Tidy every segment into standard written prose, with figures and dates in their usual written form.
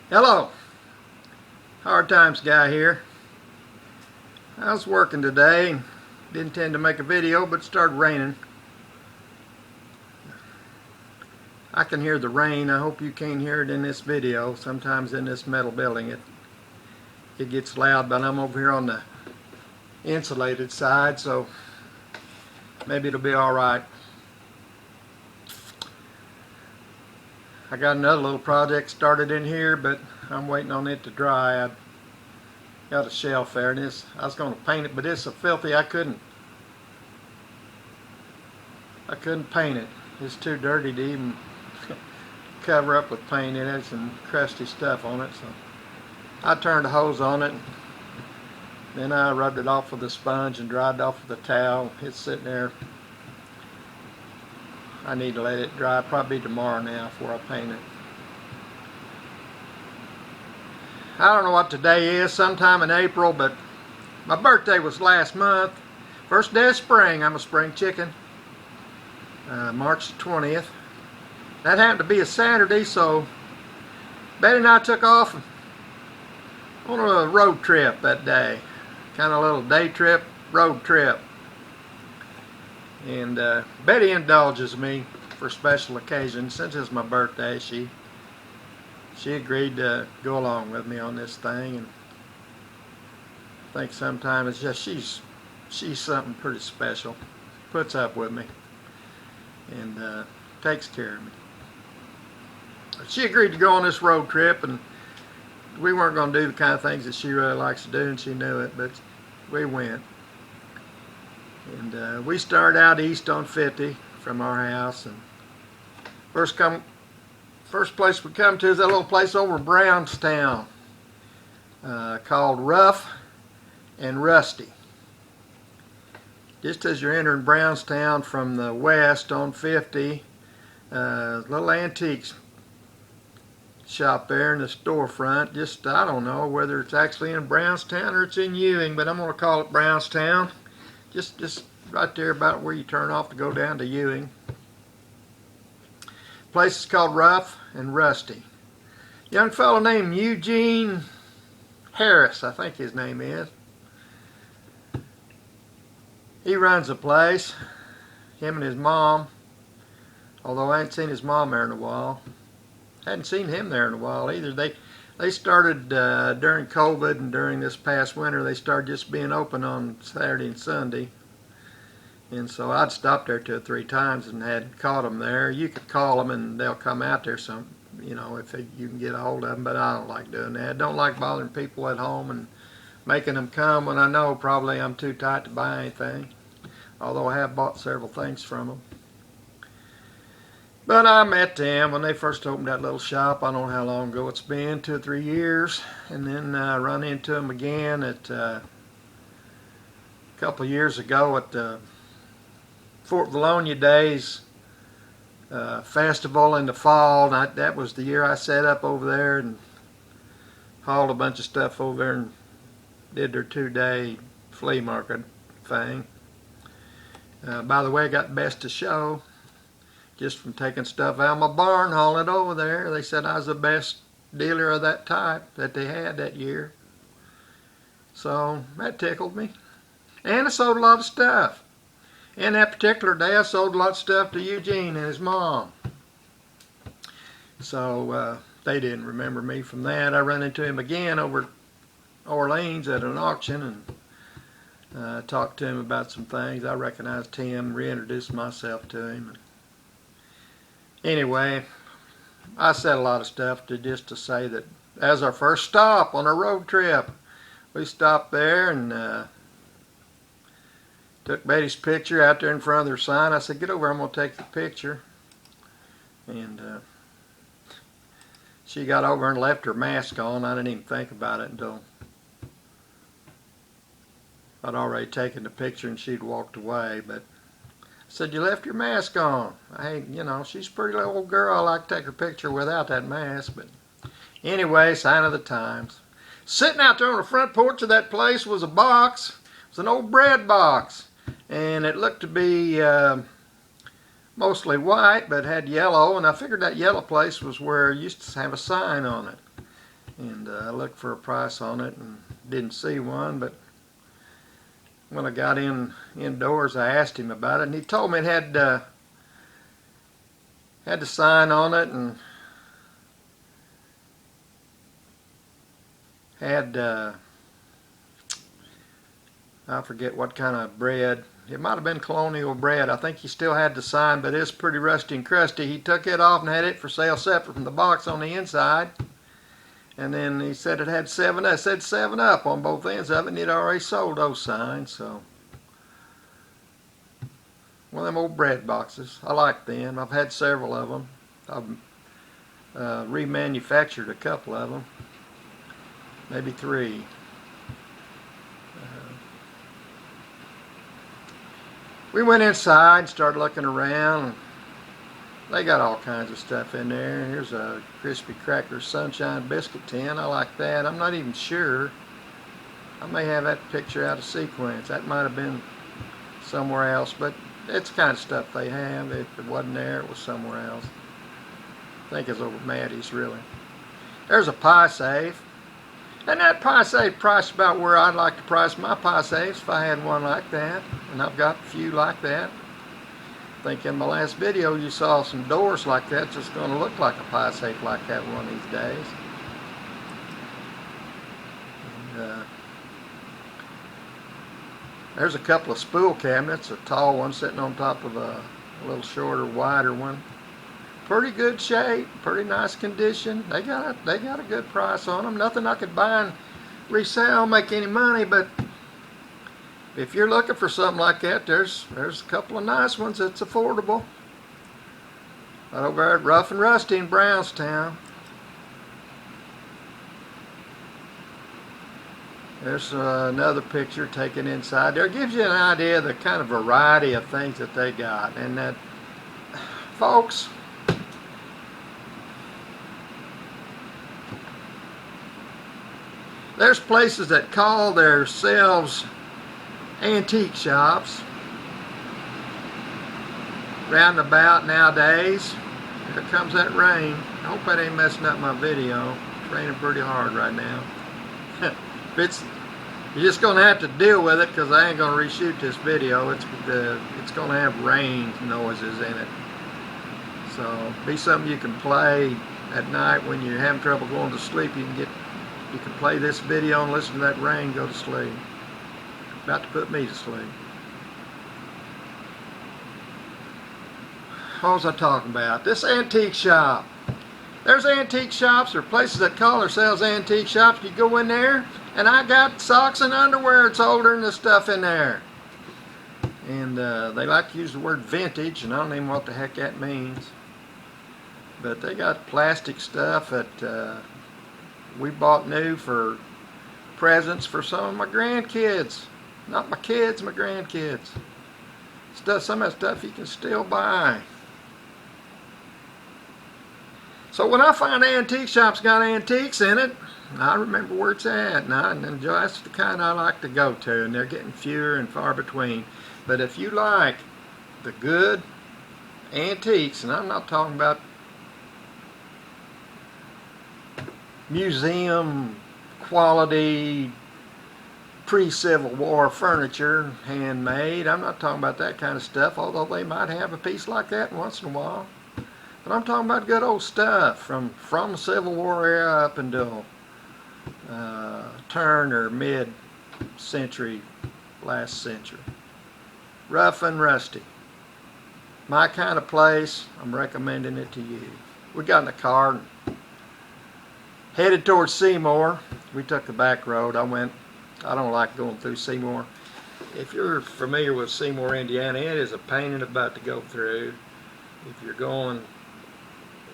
Hello, Hard Times Guy here. I was working today, didn't intend to make a video, but it started raining. I can hear the rain. I hope you can't hear it in this video. Sometimes in this metal building it gets loud, but I'm over here on the insulated side, so maybe it'll be alright. I got another little project started in here, but I'm waiting on it to dry. I got a shelf there, and I was going to paint it, but it's so filthy I couldn't paint it. It's too dirty to even cover up with paint. It had some crusty stuff on it, so I turned the hose on it. Then I rubbed it off with a sponge and dried it off with a towel. It's sitting there. I need to let it dry. Probably tomorrow now before I paint it. I don't know what today is, sometime in April, but my birthday was last month. First day of spring. I'm a spring chicken. March 20th. That happened to be a Saturday, so Betty and I took off on a road trip that day. Kind of a little day trip, road trip. And Betty indulges me for special occasions. Since it's my birthday, she agreed to go along with me on this thing, and I think sometimes it's just she's something pretty special. Puts up with me and takes care of me. She agreed to go on this road trip, and we weren't going to do the kind of things that she really likes to do, and she knew it, but we went. And we started out east on 50 from our house, and first place we come to is that little place over Brownstown called Rough and Rusty. Just as you're entering Brownstown from the west on 50, little antiques shop there in the storefront. Just, I don't know whether it's actually in Brownstown or it's in Ewing, but I'm going to call it Brownstown. Just right there about where you turn off to go down to Ewing. The place is called Rough and Rusty. Young fellow named Eugene Harris, I think his name is. He runs the place, him and his mom, although I ain't seen his mom there in a while. Hadn't seen him there in a while either. They started during COVID, and during this past winter they started just being open on Saturday and Sunday. And so I'd stopped there 2 or 3 times and had caught them there. You could call them and they'll come out there some, if you can get a hold of them, but I don't like doing that. Don't like bothering people at home and making them come when I know probably I'm too tight to buy anything. Although I have bought several things from them. But I met them when they first opened that little shop. I don't know how long ago it's been, 2 or 3 years. And then I run into them again at a couple of years ago at the Fort Valonia Days festival in the fall. And that was the year I set up over there and hauled a bunch of stuff over there and did their 2-day flea market thing. By the way, I got best of show just from taking stuff out of my barn, hauling it over there. They said I was the best dealer of that type that they had that year. So that tickled me. And I sold a lot of stuff. And that particular day I sold a lot of stuff to Eugene and his mom. So they didn't remember me from that. I ran into him again over at Orleans at an auction and talked to him about some things. I recognized him, reintroduced myself to him. Anyway, I said a lot of stuff just to say that as our first stop on our road trip, we stopped there and took Betty's picture out there in front of their sign. I said, get over, I'm going to take the picture. And she got over and left her mask on. I didn't even think about it until I'd already taken the picture and she'd walked away. But I said, you left your mask on. She's a pretty little old girl. I like to take her picture without that mask. But anyway, sign of the times. Sitting out there on the front porch of that place was a box. It was an old bread box. And it looked to be mostly white, but had yellow. And I figured that yellow place was where it used to have a sign on it. And I looked for a price on it and didn't see one, but when I got indoors, I asked him about it, and he told me it had the sign on it and had I forget what kind of bread. It might have been colonial bread. I think he still had the sign, but it's pretty rusty and crusty. He took it off and had it for sale separate from the box on the inside. And then he said it had 7 Up. It said 7 Up on both ends of it, and he'd already sold those signs. So one of them old bread boxes. I like them. I've had several of them. I've remanufactured a couple of them, maybe 3. We went inside and started looking around. They got all kinds of stuff in there. Here's a Crispy Cracker Sunshine Biscuit tin. I like that. I'm not even sure. I may have that picture out of sequence. That might have been somewhere else, but it's the kind of stuff they have. If it wasn't there, it was somewhere else. I think it's over Maddie's, really. There's a pie safe. And that pie safe priced about where I'd like to price my pie safes if I had one like that. And I've got a few like that. I think in my last video you saw some doors like that just going to look like a pie safe like that one of these days. And, there's a couple of spool cabinets, a tall one sitting on top of a little shorter, wider one. Pretty good shape, pretty nice condition. They got a good price on them. Nothing I could buy and resell, make any money, but if you're looking for something like that, there's a couple of nice ones that's affordable. Right over there at Rough and Rusty in Brownstown. There's another picture taken inside there. It gives you an idea of the kind of variety of things that they got. And that, folks, there's places that call themselves antique shops round about nowadays. Here comes that rain. I hope that ain't messing up my video. It's raining pretty hard right now. You're just going to have to deal with it because I ain't going to reshoot this video. It's going to have rain noises in it. So be something you can play at night when you're having trouble going to sleep. You can play this video and listen to that rain go to sleep. About to put me to sleep. What was I talking about? This antique shop. There's antique shops or places that call themselves antique shops. You go in there, and I got socks and underwear that's older than the stuff in there. And they like to use the word vintage, and I don't even know what the heck that means. But they got plastic stuff that we bought new for presents for some of my grandkids. Not my kids, my grandkids. Some of that stuff you can still buy. So when I find antique shops got antiques in it, I remember where it's at, and that's the kind I like to go to, and they're getting fewer and far between. But if you like the good antiques, and I'm not talking about museum quality pre-Civil War furniture, handmade, I'm not talking about that kind of stuff, although they might have a piece like that once in a while. But I'm talking about good old stuff from the Civil War era up until turn or mid-century, last century. Rough and Rusty. My kind of place. I'm recommending it to you. We got in the car and headed towards Seymour. We took the back road. I don't like going through Seymour. If you're familiar with Seymour, Indiana, it is a pain in the butt to go through. If you're going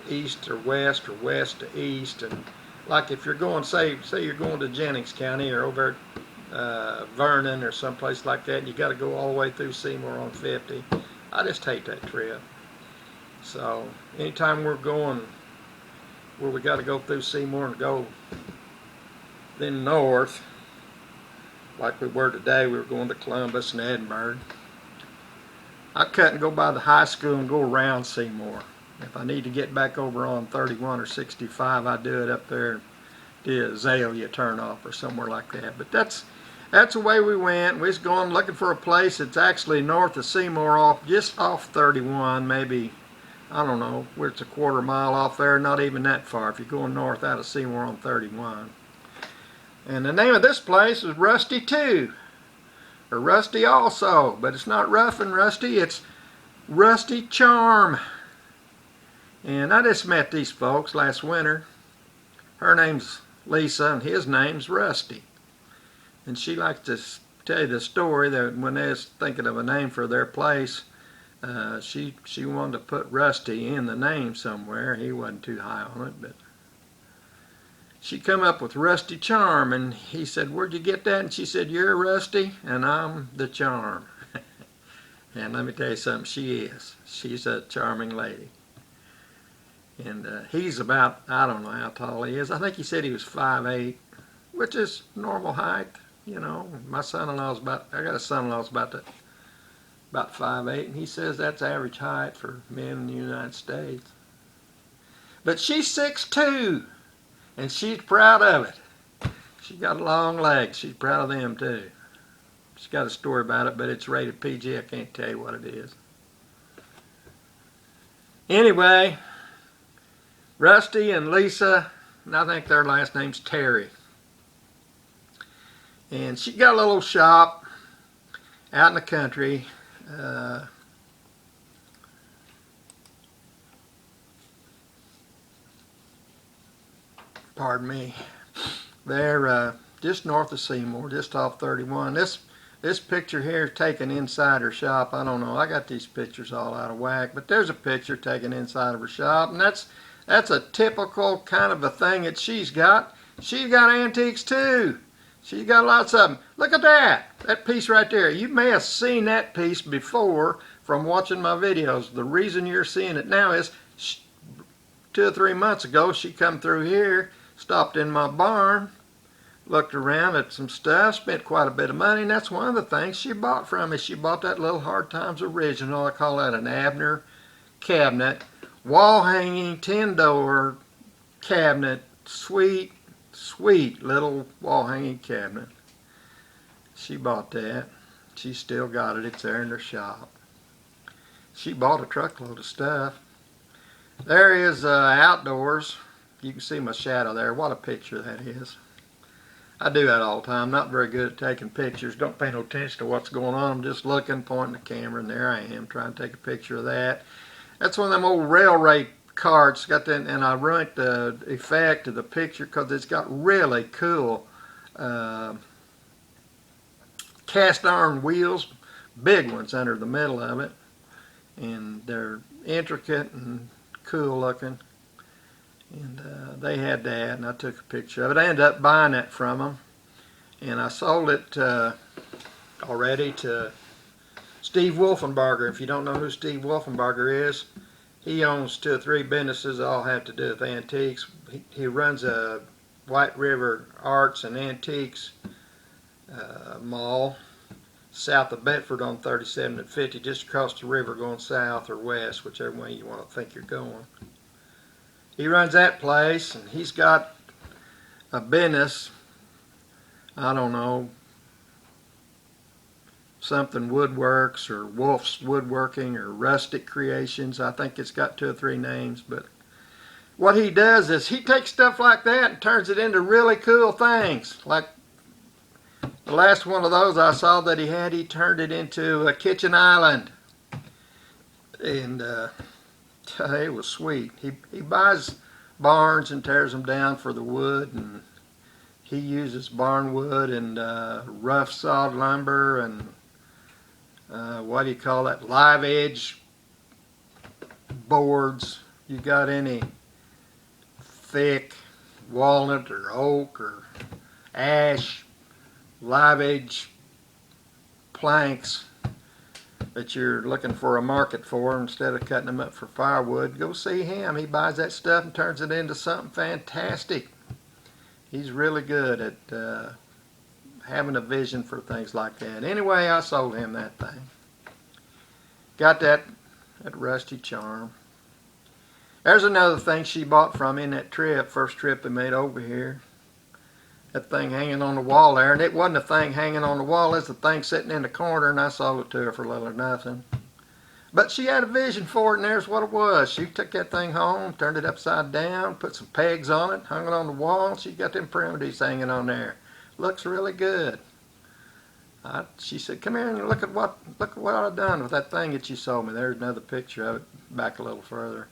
east or west to east, and like if you're going, say you're going to Jennings County or over at Vernon or someplace like that, and you got to go all the way through Seymour on 50. I just hate that trip. So anytime we're going where we got to go through Seymour and go then north, like we were today, we were going to Columbus and Edinburgh. I cut and go by the high school and go around Seymour. If I need to get back over on 31 or 65, I do it up there the azalea turnoff or somewhere like that. But that's the way we went. We was going looking for a place that's actually north of Seymour, just off 31, maybe, I don't know, where it's a quarter mile off there, not even that far if you're going north out of Seymour on 31. And the name of this place is Rusty 2, or Rusty also, but it's not rough and rusty, it's Rusty Charm. And I just met these folks last winter. Her name's Lisa and his name's Rusty. And she likes to tell you the story that when they was thinking of a name for their place, she wanted to put Rusty in the name somewhere. He wasn't too high on it, but she come up with Rusty Charm, and he said, "Where'd you get that?" And she said, "You're Rusty and I'm the charm." And let me tell you something, she is. She's a charming lady. And he's about, I don't know how tall he is. I think he said he was 5'8", which is normal height. You know, my son-in-law's I got a son-in-law that's about 5'8", and he says that's average height for men in the United States. But she's 6'2", and she's proud of it. She's got long legs. She's proud of them too. She's got a story about it, but it's rated PG. I can't tell you what it is. Anyway, Rusty and Lisa, and I think their last name's Terry. And she got a little shop out in the country. Pardon me. They're just north of Seymour, just off 31. This picture here is taken inside her shop. I don't know. I got these pictures all out of whack, but there's a picture taken inside of her shop, and that's a typical kind of a thing that she's got. She's got antiques too. She's got lots of them. Look at that piece right there. You may have seen that piece before from watching my videos. The reason you're seeing it now is 2 or 3 months ago she come through here, stopped in my barn, looked around at some stuff, spent quite a bit of money, and that's one of the things she bought from me. She bought that little Hard Times original. I call that an Abner cabinet. Wall hanging, 10-door cabinet. Sweet little wall hanging cabinet. She bought that. She still got it. It's there in her shop. She bought a truckload of stuff. There is outdoors. You can see my shadow there. What a picture that is. I do that all the time. Not very good at taking pictures. Don't pay no attention to what's going on. I'm just looking, pointing the camera, and there I am trying to take a picture of that. That's one of them old railway carts. Got that, and I ruined the effect of the picture because it's got really cool cast iron wheels, big ones under the middle of it, and they're intricate and cool looking. And they had that, and I took a picture of it. I ended up buying that from them, and I sold it already to Steve Wolfenbarger. If you don't know who Steve Wolfenbarger is, he owns 2 or 3 businesses that all have to do with antiques. He runs a White River Arts and Antiques mall south of Bedford on 37 and 50, just across the river going south or west, whichever way you want to think you're going. He runs that place, and he's got a business, I don't know, something Woodworks or Wolf's Woodworking or Rustic Creations. I think it's got 2 or 3 names, but what he does is he takes stuff like that and turns it into really cool things. Like the last one of those I saw that he turned it into a kitchen island, and it was sweet. He buys barns and tears them down for the wood, and he uses barn wood and rough sawed lumber and what do you call that, live edge boards. You got any thick walnut or oak or ash live edge planks that you're looking for a market for, instead of cutting them up for firewood, go see him. He buys that stuff and turns it into something fantastic. He's really good at having a vision for things like that. Anyway, I sold him that thing. Got that Rusty Charm. There's another thing she bought from me in that trip, first trip they made over here. that thing hanging on the wall there, and it wasn't a thing hanging on the wall, it's a thing sitting in the corner, and I sold it to her for little or nothing. But she had a vision for it, and there's what it was. She took that thing home, turned it upside down, put some pegs on it, hung it on the wall, and she got them primitives hanging on there. Looks really good. She said, "Come here and look at what I've done with that thing that you sold me." There's another picture of it, back a little further.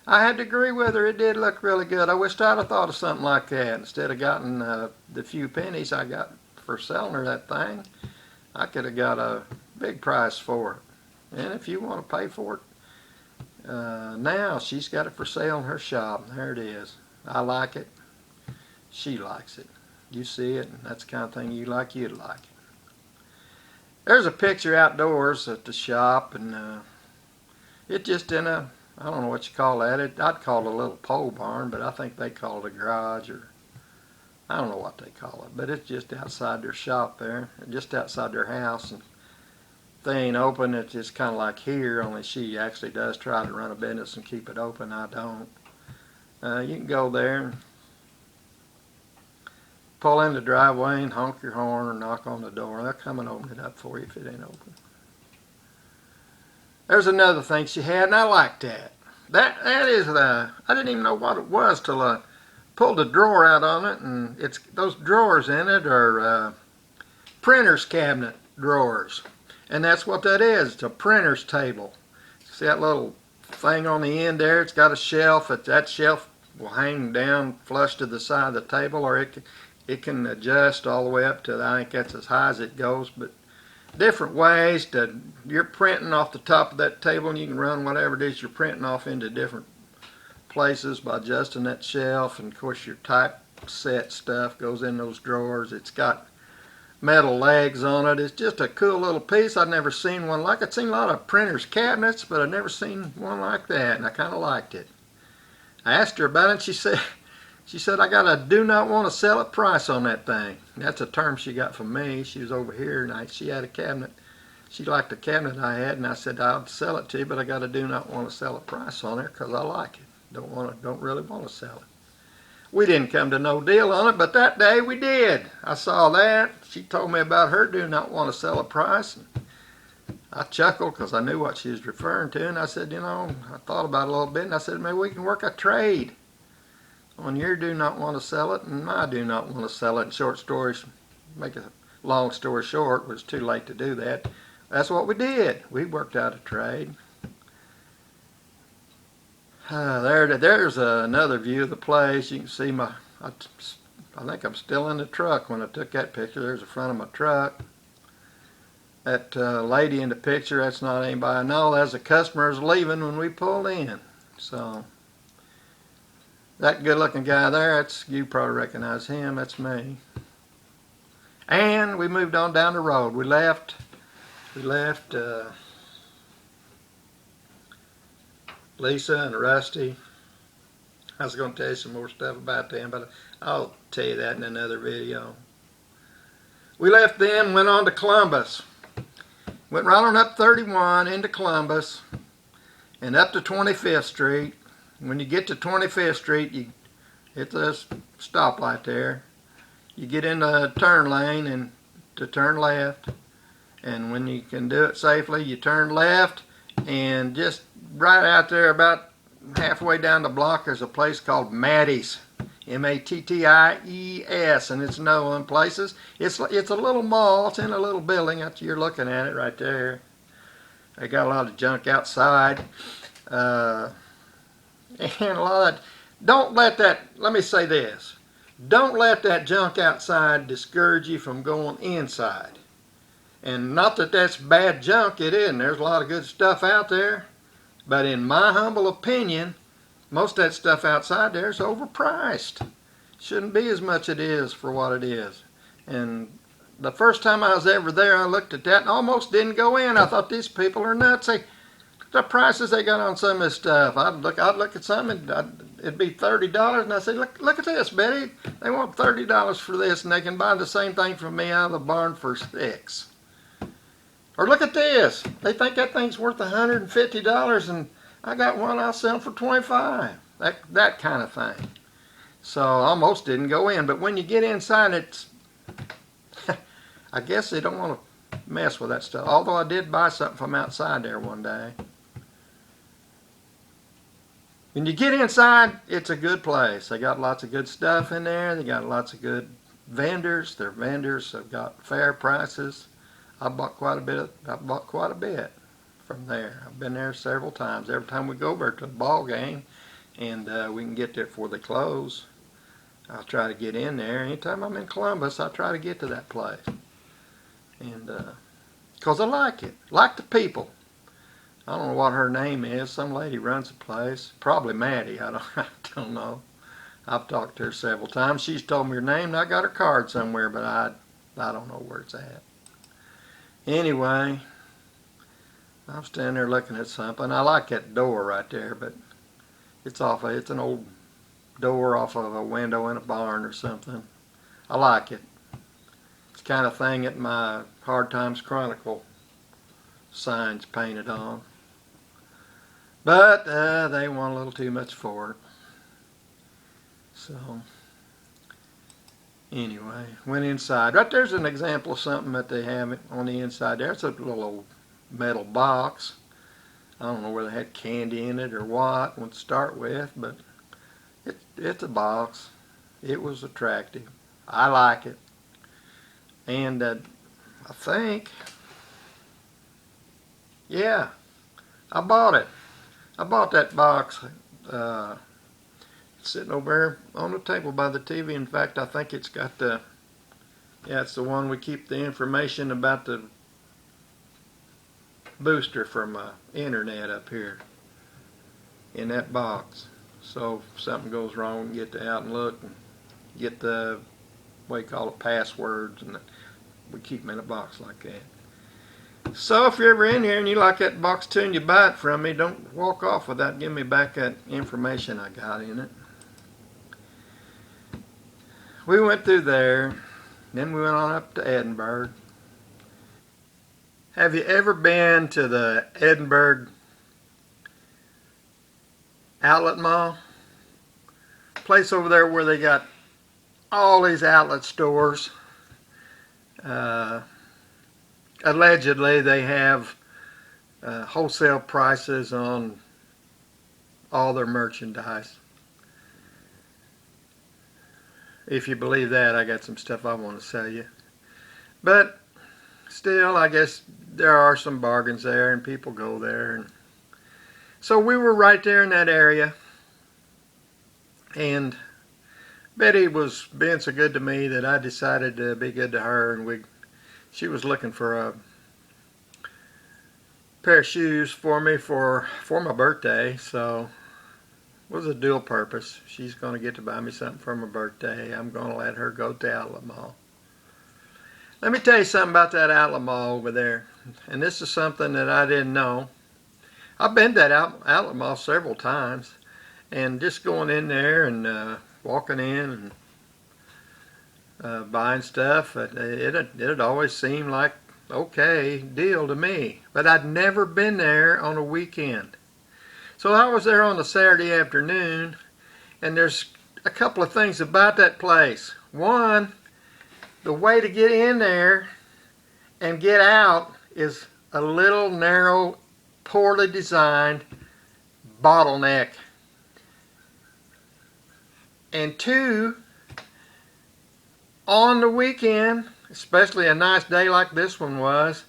I had to agree with her. It did look really good. I wished I'd have thought of something like that. Instead of gotten the few pennies I got for selling her that thing, I could have got a big price for it. And if you want to pay for it, now she's got it for sale in her shop. There it is. I like it. She likes it. You see it, and that's the kind of thing you like, you'd like it. There's a picture outdoors at the shop, and it just in a, I don't know what you call that. I'd call it a little pole barn, but I think they call it a garage, or I don't know what they call it. But it's just outside their shop there, just outside their house. And if they ain't open, it's just kind of like here, only she actually does try to run a business and keep it open. I don't. You can go there and pull in the driveway and honk your horn or knock on the door. They'll come and open it up for you if it ain't open. There's another thing she had, and I liked that. That is I didn't even know what it was till I pulled the drawer out on it, and it's those drawers in it are printer's cabinet drawers, and that's what that is. It's a printer's table. See that little thing on the end there? It's got a shelf. That shelf will hang down flush to the side of the table, or it can adjust all the way up to, I think that's as high as it goes, but different ways to, you're printing off the top of that table, and you can run whatever it is you're printing off into different places by adjusting that shelf. And of course your typeset stuff goes in those drawers. It's got metal legs on it. It's just a cool little piece. I've never seen one like it. I've seen a lot of printers cabinets, but I've never seen one like that, and I kind of liked it. I asked her about it, and she said, "I got a do not want to sell it price on that thing." That's a term she got from me. She was over here, and she had a cabinet. She liked the cabinet I had, and I said, "I'll sell it to you, but I got a do not want to sell a price on it because I like it. Don't really want to sell it." We didn't come to no deal on it, but that day we did. I saw that. She told me about her do not want to sell a price, and I chuckled because I knew what she was referring to, and I said, I thought about it a little bit, and I said, maybe we can work a trade on your do not want to sell it and my do not want to sell it. In short stories, make a long story short, it was too late to do that. That's what we did. We worked out a trade. There's another view of the place. You can see I think I'm still in the truck when I took that picture. There's the front of my truck. That lady in the picture, that's not anybody I know. That's the customers leaving when we pulled in. So that good looking guy there, you probably recognize him. That's me. And we moved on down the road. We left Lisa and Rusty. I was going to tell you some more stuff about them, but I'll tell you that in another video. We left them, went on to Columbus. Went right on up 31 into Columbus and up to 25th Street. When you get to 25th Street, you hit the stoplight there. You get in the turn lane and to turn left. And when you can do it safely, you turn left, and just right out there about halfway down the block there's a place called Mattie's. M-A-T-T-I-E-S, and it's known in places. It's a little mall. It's in a little building. You're looking at it right there. They got a lot of junk outside. And a lot of don't let that, let me say this, don't let that junk outside discourage you from going inside. And not that that's bad junk, it isn't. There's a lot of good stuff out there, but in my humble opinion, most of that stuff outside there is overpriced. Shouldn't be as much it is for what it is. And the first time I was ever there, I looked at that and almost didn't go in. I thought, these people are nuts. The prices they got on some of this stuff. I'd look at something, it'd be $30, and I'd say, look at this, Betty. They want $30 for this, and they can buy the same thing from me out of the barn for $6. Or look at this. They think that thing's worth $150, and I got one I'll sell for $25. That kind of thing. So I almost didn't go in. But when you get inside, it's I guess they don't want to mess with that stuff. Although I did buy something from outside there one day. When you get inside, it's a good place. They got lots of good stuff in there. They got lots of good vendors. Their vendors have got fair prices. I bought quite a bit from there. I've been there several times. Every time we go over to the ball game, and we can get there before they close, I'll try to get in there. Anytime I'm in Columbus, I try to get to that place, and because I like it, like the people. I don't know what her name is. Some lady runs the place. Probably Maddie. I don't know. I've talked to her several times. She's told me her name, and I got her card somewhere, but I don't know where it's at. Anyway, I'm standing there looking at something. I like that door right there, but it's an old door off of a window in a barn or something. I like it. It's the kind of thing that my Hard Times Chronicle sign's painted on. But they want a little too much for it. So, anyway, went inside. Right there's an example of something that they have on the inside there. It's a little old metal box. I don't know whether they had candy in it or what to start with, but it's a box. It was attractive. I like it. And I think, yeah, I bought it. I bought that box. Sitting over there on the table by the TV. In fact, I think it's got it's the one we keep the information about the booster from internet up here in that box. So if something goes wrong, we can get out and look and get the, what you call it, passwords, and we keep them in a box like that. So if you're ever in here and you like that box too and you buy it from me, don't walk off without giving me back that information I got in it. We went through there, then we went on up to Edinburgh. Have you ever been to the Edinburgh Outlet Mall? Place over there where they got all these outlet stores. Allegedly they have wholesale prices on all their merchandise. If you believe that, I got some stuff I want to sell you. But still, I guess there are some bargains there and people go there. And so we were right there in that area. And Betty was being so good to me that I decided to be good to her, and she was looking for a pair of shoes for me for my birthday, so it was a dual purpose. She's going to get to buy me something for my birthday. I'm going to let her go to the Outlet Mall. Let me tell you something about that Outlet Mall over there, and this is something that I didn't know. I've been to that Outlet Mall several times, and just going in there and walking in and buying stuff, it always seemed like okay deal to me. But I'd never been there on a weekend. So I was there on a Saturday afternoon, and there's a couple of things about that place. One, the way to get in there and get out is a little narrow, poorly designed bottleneck. And two, on the weekend, especially a nice day like this one was,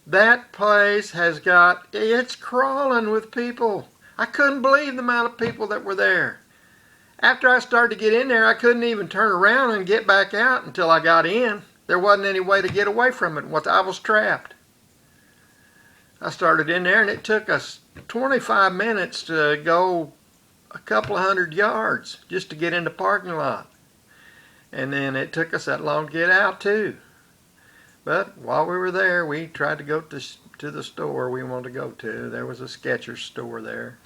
that place it's crawling with people. I couldn't believe the amount of people that were there. After I started to get in there, I couldn't even turn around and get back out until I got in. There wasn't any way to get away from it. I was trapped. I started in there, and it took us 25 minutes to go a couple of 100 yards just to get in the parking lot. And then it took us that long to get out too. But while we were there, we tried to go to the store we wanted to go to. There was a Skechers store there.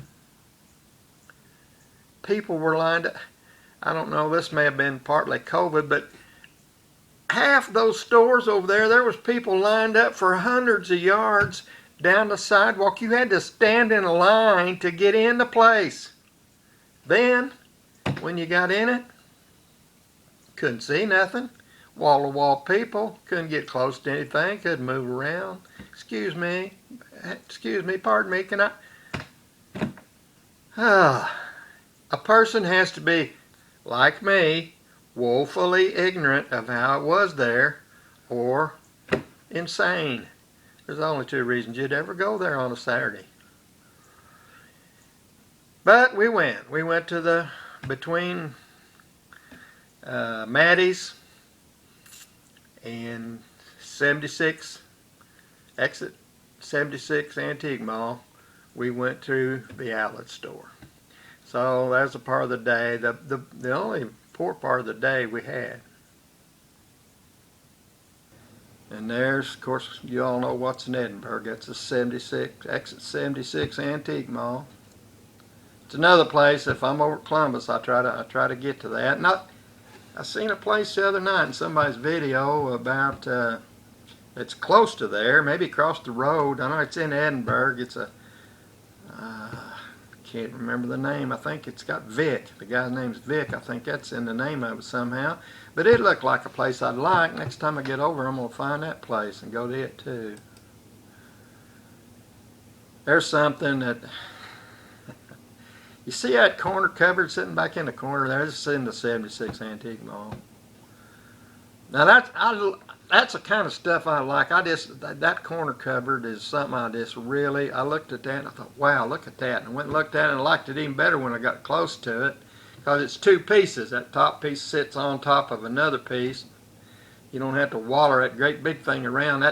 People were lined up. I don't know, this may have been partly COVID, but half those stores over there was people lined up for hundreds of yards down the sidewalk. You had to stand in a line to get in the place. Then, when you got in it, Couldn't see nothing. Wall-to-wall people. Couldn't get close to anything. Couldn't move around. Excuse me, pardon me, can I? A person has to be, like me, woefully ignorant of how it was there, or insane. There's only two reasons you'd ever go there on a Saturday. But we went. We went to the, between Maddie's and 76, exit 76 Antique Mall. We went to the outlet store. So that was a part of the day, the only poor part of the day we had. And there's, of course, you all know what's in Edinburgh. That's the 76, exit 76 Antique Mall. It's another place. If I'm over at Columbus, I try to get to that. I seen a place the other night in somebody's video about it's close to there, maybe across the road. I know it's in Edinburgh. It's a can't remember the name. I think it's got Vic. The guy's name's Vic. I think that's in the name of it somehow. But it looked like a place I'd like. Next time I get over, I'm going to find that place and go to it too. There's something that... You see that corner cupboard sitting back in the corner there? It's in the 76 Antique Mall. Now that's the kind of stuff I like. That corner cupboard is something I looked at that and I thought, wow, look at that. And I went and looked at it and liked it even better when I got close to it, because it's two pieces. That top piece sits on top of another piece. You don't have to waller that great big thing around.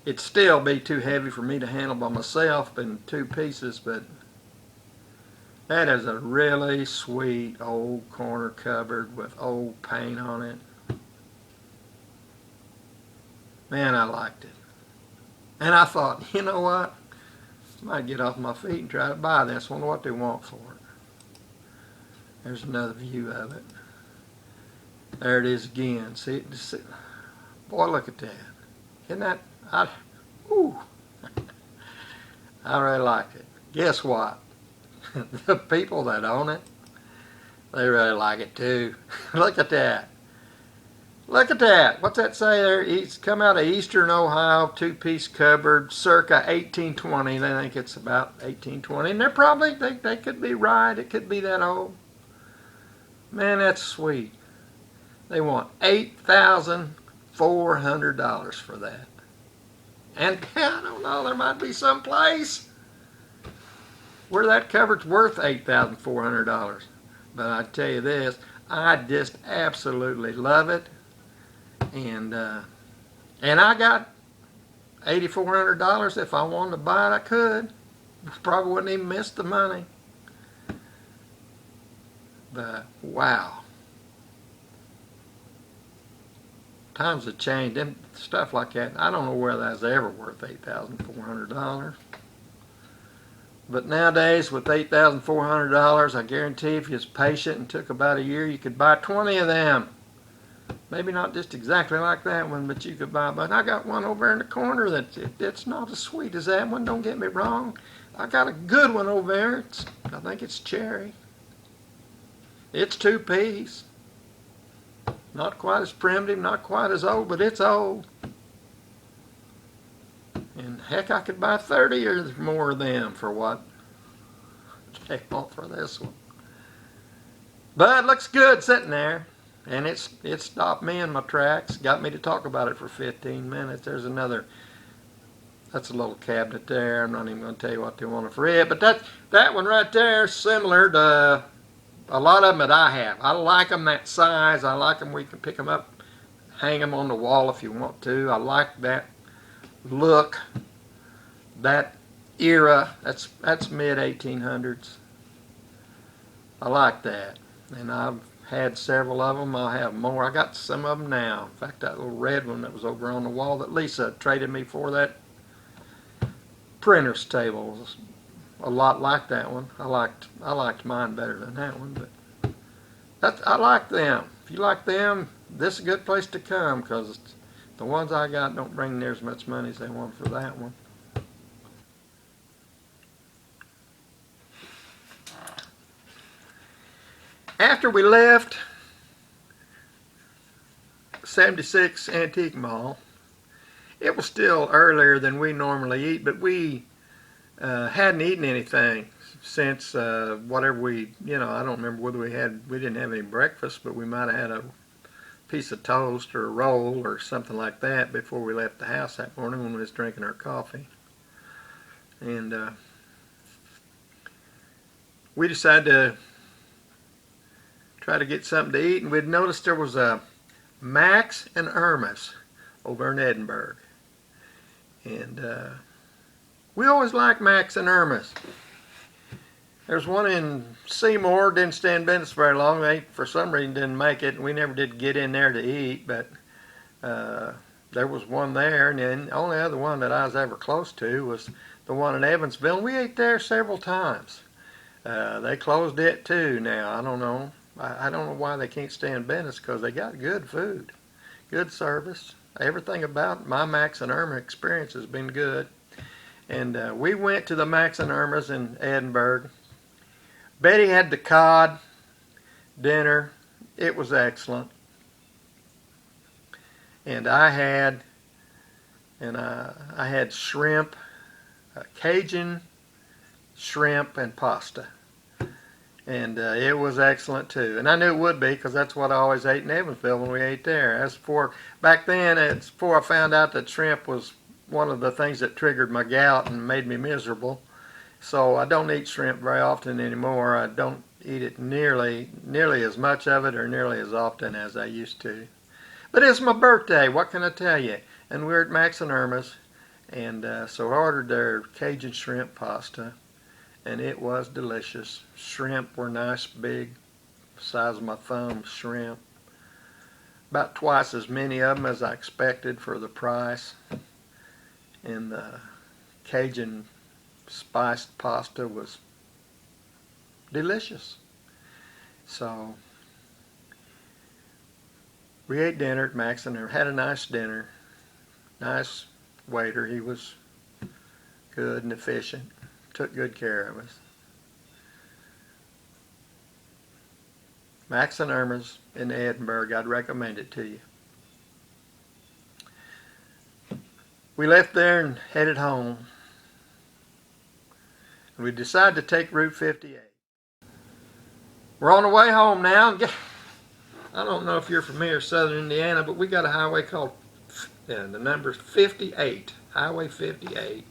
It'd still be too heavy for me to handle by myself in two pieces, but that is a really sweet old corner cupboard with old paint on it. Man, I liked it. And I thought, you know what? I might get off my feet and try to buy this. Wonder what they want for it. There's another view of it. There it is again. See, boy, look at that. Isn't that? I really like it. Guess what? The people that own it, they really like it too. Look at that. Look at that. What's that say there? It's come out of Eastern Ohio, two-piece cupboard, circa 1820. They think it's about 1820. And they're probably, they could be right. It could be that old. Man, that's sweet. They want $8,400 for that. And I don't know, there might be some place where that cupboard's worth $8,400. But I tell you this, I just absolutely love it. And I got $8,400. If I wanted to buy it, I could. Probably wouldn't even miss the money. But wow, times have changed. And stuff like that, I don't know where that's ever worth $8,400. But nowadays, with $8,400, I guarantee if you was patient and took about a year, you could buy 20 of them. Maybe not just exactly like that one, but you could buy. But I got one over in the corner it's not as sweet as that one. Don't get me wrong. I got a good one over there. I think it's cherry. It's two-piece. Not quite as primitive, not quite as old, but it's old. And heck, I could buy 30 or more of them for what they want for this one. But it looks good sitting there. And it stopped me in my tracks, got me to talk about it for 15 minutes. There's another, that's a little cabinet there. I'm not even going to tell you what they wanted for it. But that one right there is similar to a lot of them that I have. I like them that size. I like them where you can pick them up, hang them on the wall if you want to. I like that look, that era. That's mid-1800s. I like that. And I've had several of them. I'll have more. I got some of them now. In fact, that little red one that was over on the wall that Lisa traded me for, that printer's table, was a lot like that one. I liked mine better than that one, but I like them. If you like them, this is a good place to come, because the ones I got don't bring near as much money as they want for that one. After we left 76 Antique Mall. It was still earlier than we normally eat, but we hadn't eaten anything since whatever we, I don't remember whether we didn't have any breakfast, but we might have had a piece of toast or a roll or something like that before we left the house that morning when we was drinking our coffee. And we decided to try to get something to eat, and we'd noticed there was a Max and Irma's over in Edinburgh. And we always liked Max and Irma's. There's one in Seymour, didn't stay in business very long. They, for some reason, didn't make it, and we never did get in there to eat, but there was one there, and then the only other one that I was ever close to was the one in Evansville, and we ate there several times. They closed it too now. I don't know. I don't know why they can't stay in business, because they got good food, good service. Everything about my Max and Irma experience has been good. And we went to the Max and Irma's in Edinburgh. Betty had the cod dinner. It was excellent. And I had shrimp, Cajun shrimp and pasta. And it was excellent too. And I knew it would be, because that's what I always ate in Evansville when we ate there. Back then, it's before I found out that shrimp was one of the things that triggered my gout and made me miserable. So I don't eat shrimp very often anymore. I don't eat it nearly as much of it or nearly as often as I used to. But it's my birthday, what can I tell you? And we're at Max and Irma's, and so I ordered their Cajun shrimp pasta, and it was delicious. Shrimp were nice, big, size of my thumb shrimp. About twice as many of them as I expected for the price. And the Cajun spiced pasta was delicious. So we ate dinner at Max and had a nice dinner. Nice waiter. He was good and efficient. Took good care of us. Max and Irma's in Edinburgh. I'd recommend it to you. We left there and headed home. We decided to take Route 58. We're on the way home now. I don't know if you're familiar with Southern Indiana, but we got a highway called, the number's 58, Highway 58.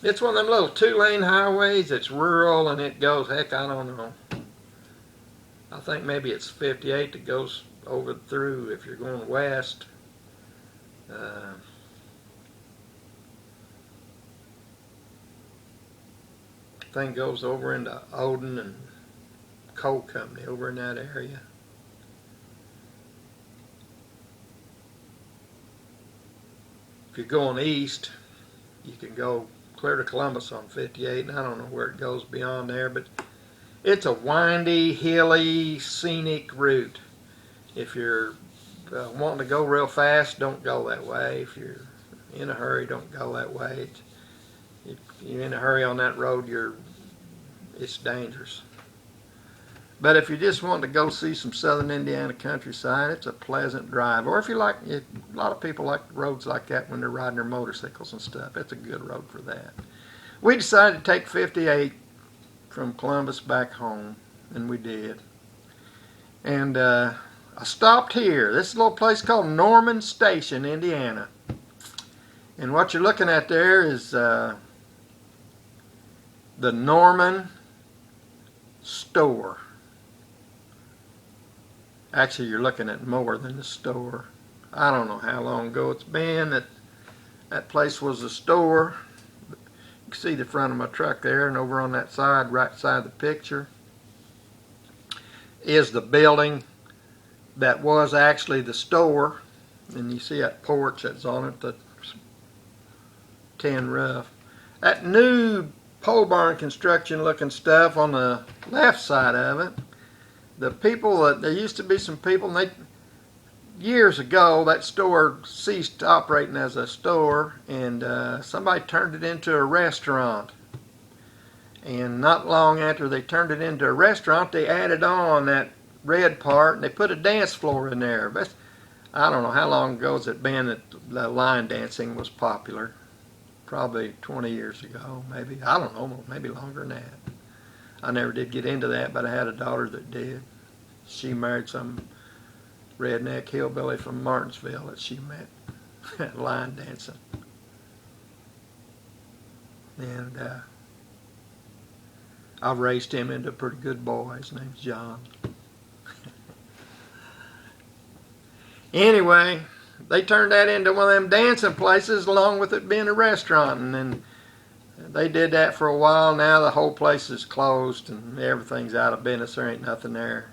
It's one of them little two-lane highways. It's rural, and it goes, heck, I don't know. I think maybe it's 58 that goes over through if you're going west. Thing goes over into Odin and Coal Company over in that area. If you're going east, you can go clear to Columbus on 58, and I don't know where it goes beyond there, but it's a windy, hilly, scenic route. If you're wanting to go real fast, don't go that way. If you're in a hurry, don't go that way. If you're in a hurry on that road, it's dangerous. But if you just want to go see some Southern Indiana countryside, it's a pleasant drive. Or if you like, a lot of people like roads like that when they're riding their motorcycles and stuff. It's a good road for that. We decided to take 58 from Columbus back home, and we did. And I stopped here. This is a little place called Norman Station, Indiana. And what you're looking at there is the Norman store. Actually, you're looking at more than the store. I don't know how long ago it's been that place was a store. You can see the front of my truck there, and over on that side, right side of the picture, is the building that was actually the store. And you see that porch that's on it, the tin roof. That new pole barn construction looking stuff on the left side of it, the people, there used to be some people, and years ago that store ceased operating as a store, and somebody turned it into a restaurant. And not long after they turned it into a restaurant, they added on that red part, and they put a dance floor in there. But I don't know how long ago has it been that the line dancing was popular. Probably 20 years ago, maybe. I don't know, maybe longer than that. I never did get into that, but I had a daughter that did. She married some redneck hillbilly from Martinsville that she met line dancing. And I've raised him into a pretty good boy. His name's John. Anyway, they turned that into one of them dancing places along with it being a restaurant. And then they did that for a while. Now the whole place is closed and everything's out of business. There ain't nothing there.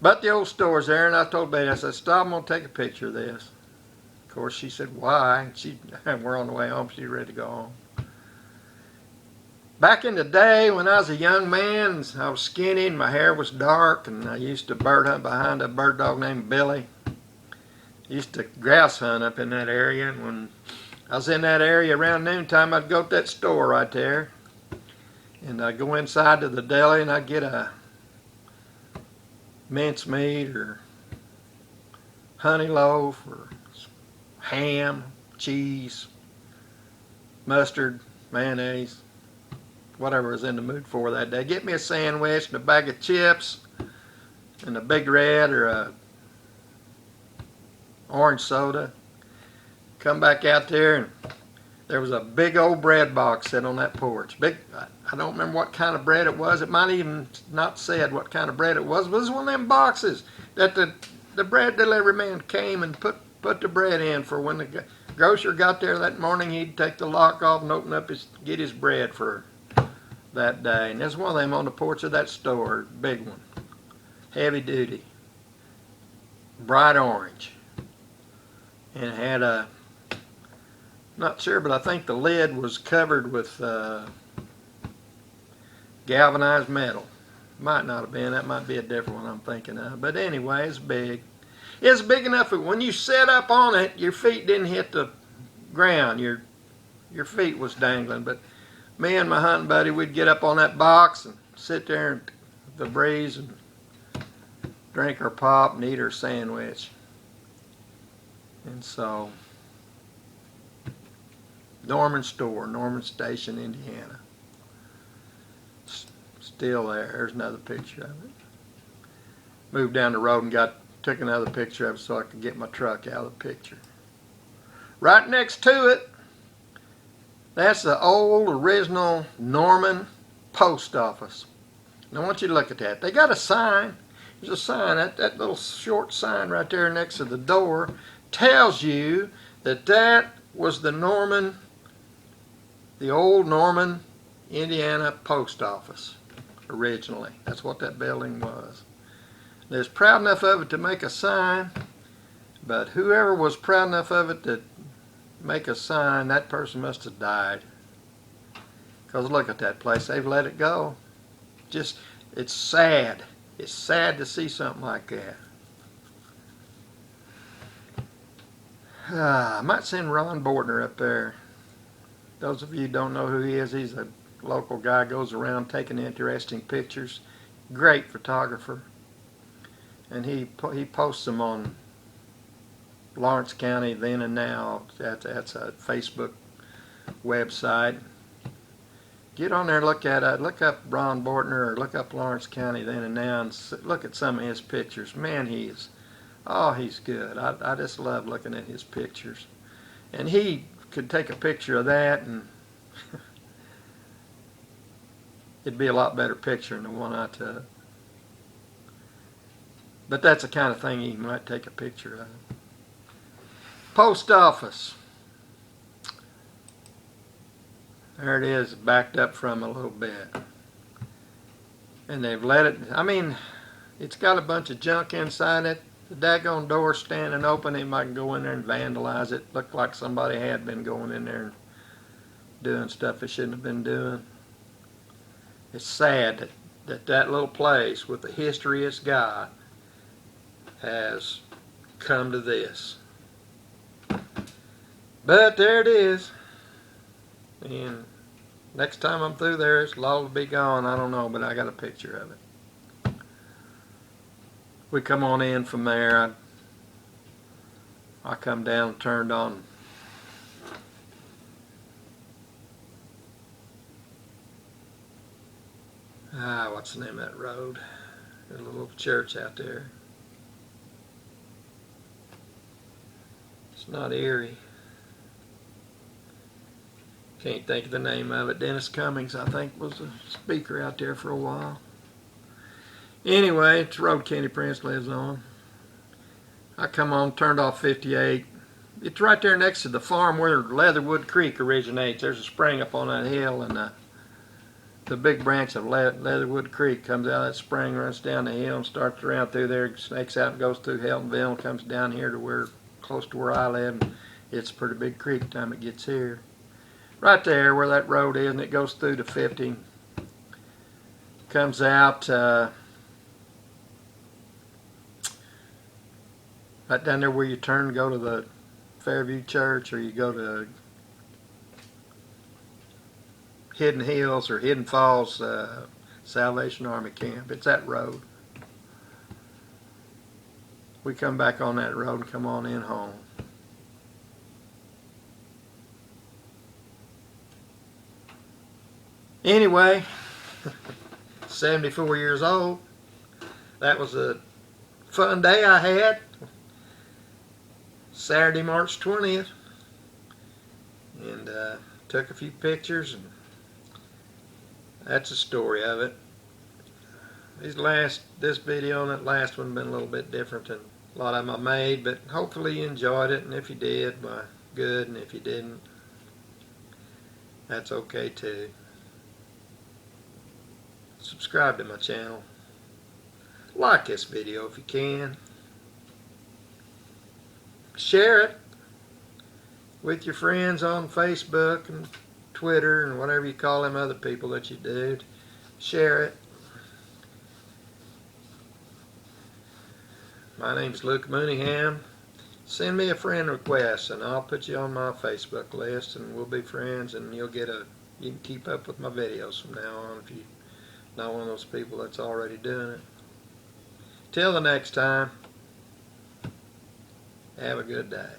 But the old store's there, and I told Betty, I said, stop, I'm going to take a picture of this. Of course, she said, why? We're on the way home. She's ready to go home. Back in the day when I was a young man, I was skinny and my hair was dark, and I used to bird hunt behind a bird dog named Billy. I used to grouse hunt up in that area, and when I was in that area around noontime, I'd go to that store right there, and I'd go inside to the deli, and I'd get a mincemeat or honey loaf or ham, cheese, mustard, mayonnaise, whatever I was in the mood for that day. Get me a sandwich and a bag of chips and a Big Red or a orange soda. Come back out there, and there was a big old bread box sitting on that porch. Big, I don't remember what kind of bread it was. It might even not said what kind of bread it was, but it was one of them boxes that the bread delivery man came and put the bread in for when the grocer got there that morning. He'd take the lock off and open up get his bread for that day. And there's one of them on the porch of that store, big one, heavy duty, bright orange, and it had a, not sure, but I think the lid was covered with galvanized metal. Might not have been. That might be a different one I'm thinking of. But anyway, it's big. It's big enough that when you set up on it, your feet didn't hit the ground. Your feet was dangling. But me and my hunting buddy, we'd get up on that box and sit there in the breeze and drink our pop and eat our sandwich. And so, Norman Store, Norman Station, Indiana. Still there. There's another picture of it. Moved down the road and took another picture of it so I could get my truck out of the picture. Right next to it, that's the old original Norman post office. And I want you to look at that. They got a sign. There's a sign. That little short sign right there next to the door tells you that was the old Norman, Indiana post office originally. That's what that building was. They're proud enough of it to make a sign, but whoever was proud enough of it to make a sign, that person must have died. Because look at that place. They've let it go. It's sad. It's sad to see something like that. I might send Ron Bortner up there. Those of you who don't know who he is, he's a local guy, goes around taking interesting pictures. Great photographer. And he posts them on Lawrence County Then and Now. That's a Facebook website. Get on there and look at it. Look up Ron Bortner or look up Lawrence County Then and Now and look at some of his pictures. Man, he's good. I just love looking at his pictures. And he could take a picture of that and it'd be a lot better picture than the one I took. But that's the kind of thing you might take a picture of. Post office. There it is, backed up from a little bit. And they've let it, it's got a bunch of junk inside it. The daggone door standing open, they might go in there and vandalize it. Looked like somebody had been going in there and doing stuff they shouldn't have been doing. It's sad that little place with the history it's got has come to this. But there it is. And next time I'm through there, it's all to be gone. I don't know, but I got a picture of it. We come on in from there. I come down and turned on what's the name of that road? There's a little church out there. It's not Erie. Can't think of the name of it. Dennis Cummings, I think, was a speaker out there for a while. Anyway, it's the road Kenny Prince lives on. I come on, turned off 58. It's right there next to the farm where Leatherwood Creek originates. There's a spring up on that hill, and the big branch of Leatherwood Creek comes out of that spring, runs down the hill, and starts around through there, snakes out and goes through Heltonville, and comes down here to where, close to where I live. And it's a pretty big creek by the time it gets here. Right there where that road is, and it goes through to 50. Comes out right down there where you turn to go to the Fairview Church, or you go to Hidden Hills or Hidden Falls Salvation Army Camp. It's that road. We come back on that road and come on in home. Anyway, 74 years old. That was a fun day I had. Saturday, March 20th. And took a few pictures, and that's the story of it. This video and that last one been a little bit different than a lot of them I made, but hopefully you enjoyed it, and if you did, why, good, and if you didn't, that's okay too. Subscribe to my channel. Like this video if you can. Share it with your friends on Facebook and Twitter and whatever you call them other people that you do. Share it. My name's Luke Mooneyham. Send me a friend request and I'll put you on my Facebook list, and we'll be friends, and you can keep up with my videos from now on if you're not one of those people that's already doing it. Till the next time, have a good day.